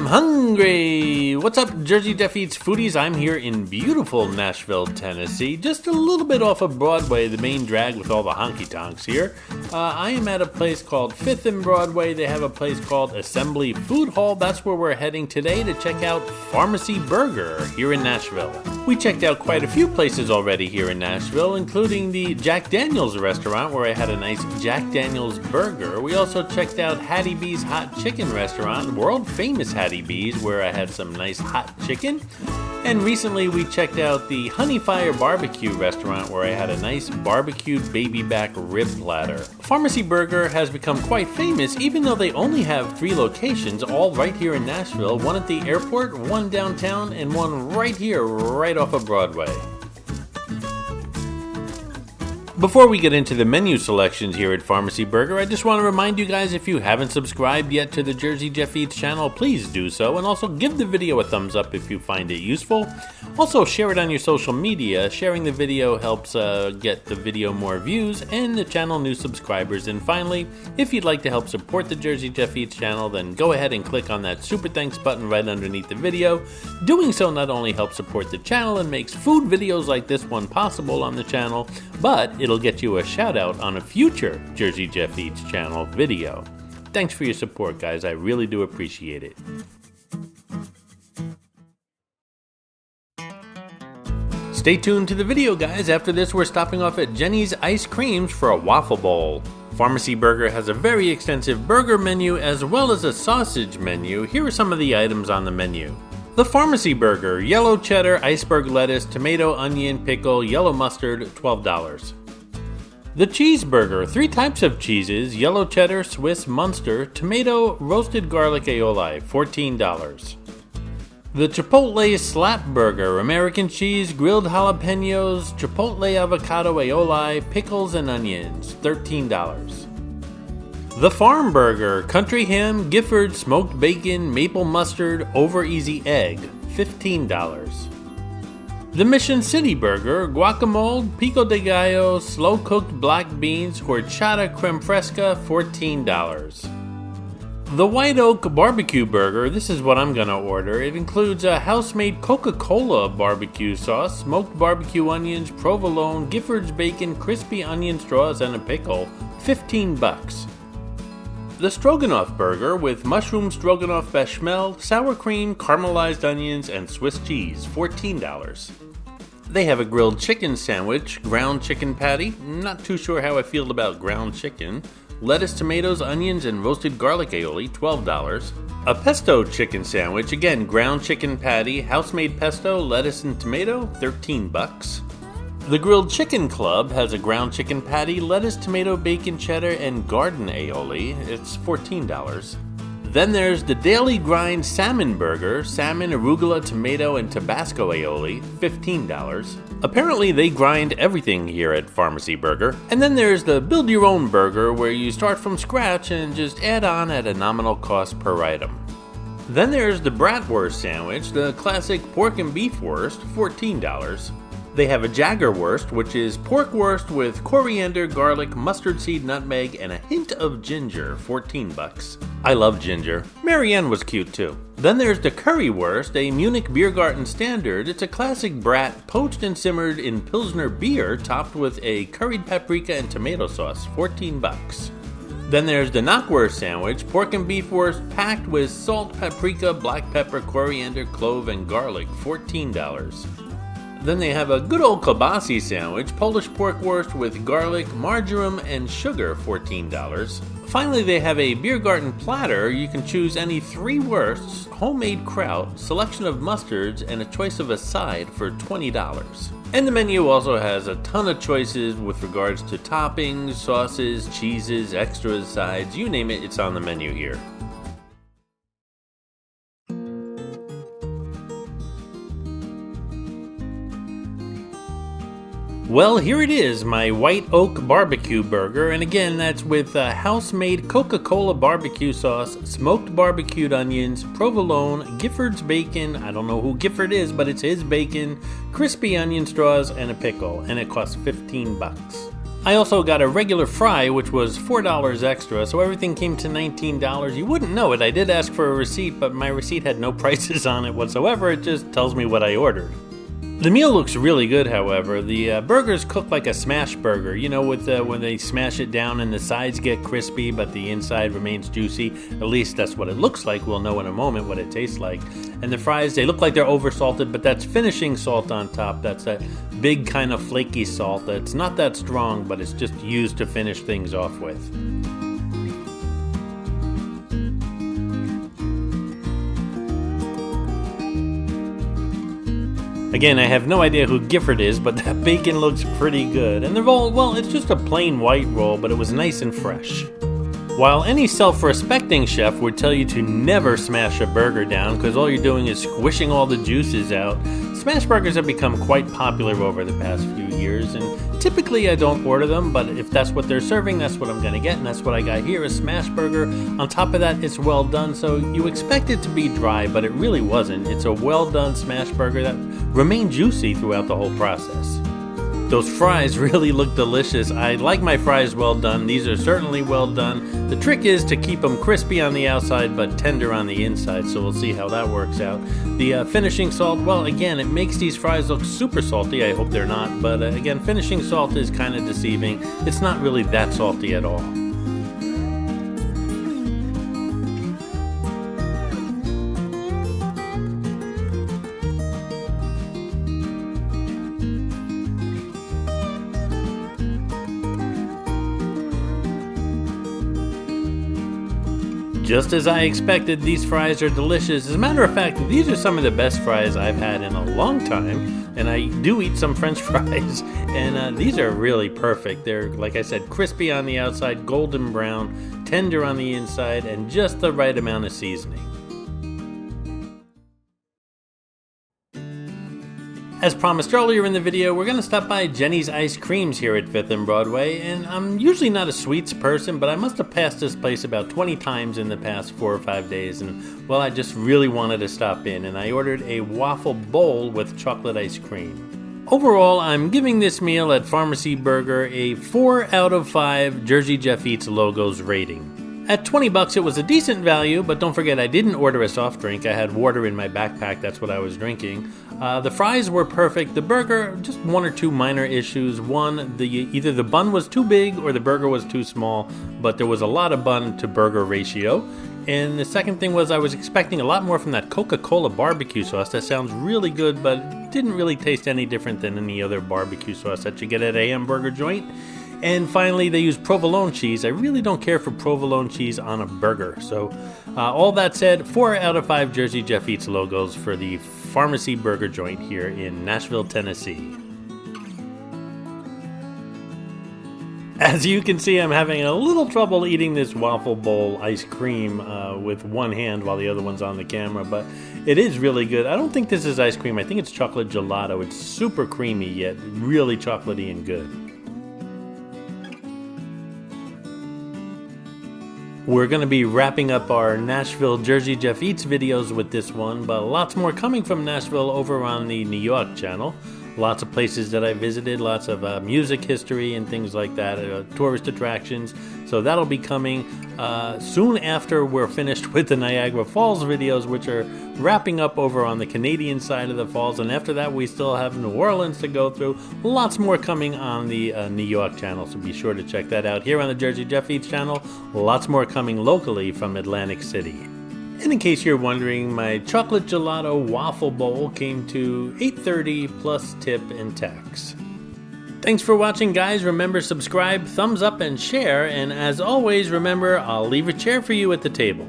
hungry! What's up, Jersey Jeff Eats foodies? I'm here in beautiful Nashville, Tennessee, just a little bit off of Broadway, the main drag with all the honky-tonks here. I am at a place called 5th and Broadway. They have a place called Assembly Food Hall. That's where we're heading today to check out Pharmacy Burger here in Nashville. We checked out quite a few places already here in Nashville, including the Jack Daniel's restaurant where I had a nice Jack Daniel's burger. We also checked out Hattie B's Hot Chicken restaurant, world famous Hattie B's, where I had some nice hot chicken. And recently we checked out the Honey Fire Barbecue restaurant where I had a nice barbecued baby back rib platter. Pharmacy Burger has become quite famous even though they only have 3 locations, all right here in Nashville, one at the airport, one downtown, and one right here, right off of Broadway. Before we get into the menu selections here at Pharmacy Burger, I just want to remind you guys, if you haven't subscribed yet to the Jersey Jeff Eats channel, please do so, and also give the video a thumbs up if you find it useful. Also, share it on your social media. Sharing the video helps get the video more views and the channel new subscribers. And finally, if you'd like to help support the Jersey Jeff Eats channel, then go ahead and click on that super thanks button right underneath the video. Doing so not only helps support the channel and makes food videos like this one possible on the channel, but it'll get you a shout out on a future Jersey Jeff Eats channel video. Thanks for your support, guys. I really do appreciate it. Stay tuned to the video, guys. After this, we're stopping off at Jenny's Ice Creams for a waffle bowl. Pharmacy Burger has a very extensive burger menu as well as a sausage menu. Here are some of the items on the menu. The Pharmacy Burger, yellow cheddar, iceberg lettuce, tomato, onion, pickle, yellow mustard, $12. The Cheeseburger, 3 types of cheeses, yellow cheddar, Swiss, Munster, tomato, roasted garlic aioli, $14. The Chipotle Slap Burger, American cheese, grilled jalapenos, chipotle avocado aioli, pickles and onions, $13. The Farm Burger, country ham, Gifford, smoked bacon, maple mustard, over easy egg, $15. The Mission City Burger, guacamole, pico de gallo, slow-cooked black beans, horchata creme fresca, $14. The White Oak Barbecue Burger, this is what I'm gonna order. It includes a house-made Coca-Cola barbecue sauce, smoked barbecue onions, provolone, Gifford's bacon, crispy onion straws, and a pickle, $15. The Stroganoff Burger with mushroom stroganoff bechamel, sour cream, caramelized onions, and Swiss cheese, $14. They have a grilled chicken sandwich, ground chicken patty, not too sure how I feel about ground chicken, lettuce, tomatoes, onions, and roasted garlic aioli, $12. A pesto chicken sandwich, again ground chicken patty, house-made pesto, lettuce and tomato, $13. The Grilled Chicken Club has a ground chicken patty, lettuce, tomato, bacon, cheddar, and garden aioli. It's $14. Then there's the Daily Grind Salmon Burger, salmon, arugula, tomato, and Tabasco aioli, $15. Apparently they grind everything here at Pharmacy Burger. And then there's the Build Your Own Burger, where you start from scratch and just add on at a nominal cost per item. Then there's the Bratwurst Sandwich, the classic pork and beef wurst, $14. They have a Jaggerwurst, which is pork wurst with coriander, garlic, mustard seed, nutmeg, and a hint of ginger, $14. I love ginger. Marianne was cute too. Then there's the Currywurst, a Munich Biergarten standard. It's a classic brat, poached and simmered in Pilsner beer, topped with a curried paprika and tomato sauce, $14. Then there's the Knockwurst Sandwich, pork and beef wurst packed with salt, paprika, black pepper, coriander, clove, and garlic, $14. Then they have a good old kielbasa sandwich, Polish pork wurst with garlic, marjoram, and sugar, $14. Finally, they have a Biergarten platter. You can choose any 3 wursts, homemade kraut, selection of mustards, and a choice of a side for $20. And the menu also has a ton of choices with regards to toppings, sauces, cheeses, extras, sides, you name it, it's on the menu here. Well, here it is, my White Oak Barbecue Burger, and again, that's with house-made Coca-Cola barbecue sauce, smoked barbecued onions, provolone, Gifford's bacon, I don't know who Gifford is, but it's his bacon, crispy onion straws, and a pickle, and it costs $15. I also got a regular fry, which was $4 extra, so everything came to $19. You wouldn't know it. I did ask for a receipt, but my receipt had no prices on it whatsoever. It just tells me what I ordered. The meal looks really good, however. The burger's cooked like a smash burger. You know, with when they smash it down and the sides get crispy, but the inside remains juicy. At least that's what it looks like. We'll know in a moment what it tastes like. And the fries, they look like they're over-salted, but that's finishing salt on top. That's that big kind of flaky salt. That's not that strong, but it's just used to finish things off with. Again, I have no idea who Gifford is, but that bacon looks pretty good. And the roll, well, it's just a plain white roll, but it was nice and fresh. While any self-respecting chef would tell you to never smash a burger down because all you're doing is squishing all the juices out, smash burgers have become quite popular over the past few years, and typically I don't order them, but if that's what they're serving, that's what I'm going to get, and that's what I got here, a smash burger. On top of that, it's well done, so you expect it to be dry, but it really wasn't. It's a well done smash burger that remained juicy throughout the whole process. Those fries really look delicious. I like my fries well done. These are certainly well done. The trick is to keep them crispy on the outside but tender on the inside, so we'll see how that works out. The finishing salt, well, again, it makes these fries look super salty. I hope they're not, but again, finishing salt is kind of deceiving. It's not really that salty at all. Just as I expected, these fries are delicious. As a matter of fact, these are some of the best fries I've had in a long time, and I do eat some French fries, and these are really perfect. They're, like I said, crispy on the outside, golden brown, tender on the inside, and just the right amount of seasoning. As promised earlier in the video, we're going to stop by Jenny's Ice Creams here at 5th and Broadway, and I'm usually not a sweets person, but I must have passed this place about 20 times in the past 4 or 5 days, and well, I just really wanted to stop in, and I ordered a waffle bowl with chocolate ice cream. Overall, I'm giving this meal at Pharmacy Burger a 4 out of 5 Jersey Jeff Eats logos rating. At $20, it was a decent value, but don't forget I didn't order a soft drink. I had water in my backpack, that's what I was drinking. The fries were perfect. The burger, just 1 or 2 minor issues. One, either the bun was too big or the burger was too small, but there was a lot of bun to burger ratio. And the second thing was I was expecting a lot more from that Coca-Cola barbecue sauce. That sounds really good, but it didn't really taste any different than any other barbecue sauce that you get at a hamburger joint. And finally, they use provolone cheese. I really don't care for provolone cheese on a burger. So all that said, 4 out of 5 Jersey Jeff Eats logos for the Pharmacy Burger joint here in Nashville, Tennessee. As you can see, I'm having a little trouble eating this waffle bowl ice cream with one hand while the other one's on the camera, but it is really good. I don't think this is ice cream. I think it's chocolate gelato. It's super creamy yet really chocolatey and good. We're going to be wrapping up our Nashville Jersey Jeff Eats videos with this one, but lots more coming from Nashville over on the New York channel. Lots of places that I visited, lots of music history and things like that, tourist attractions. So that'll be coming soon after we're finished with the Niagara Falls videos, which are wrapping up over on the Canadian side of the falls. And after that, we still have New Orleans to go through. Lots more coming on the New York channel, so be sure to check that out. Here on the Jersey Jeff Eats channel, lots more coming locally from Atlantic City. And in case you're wondering, my chocolate gelato waffle bowl came to $8.30 plus tip and tax. Thanks for watching, guys. Remember, subscribe, thumbs up, and share. And as always, remember, I'll leave a chair for you at the table.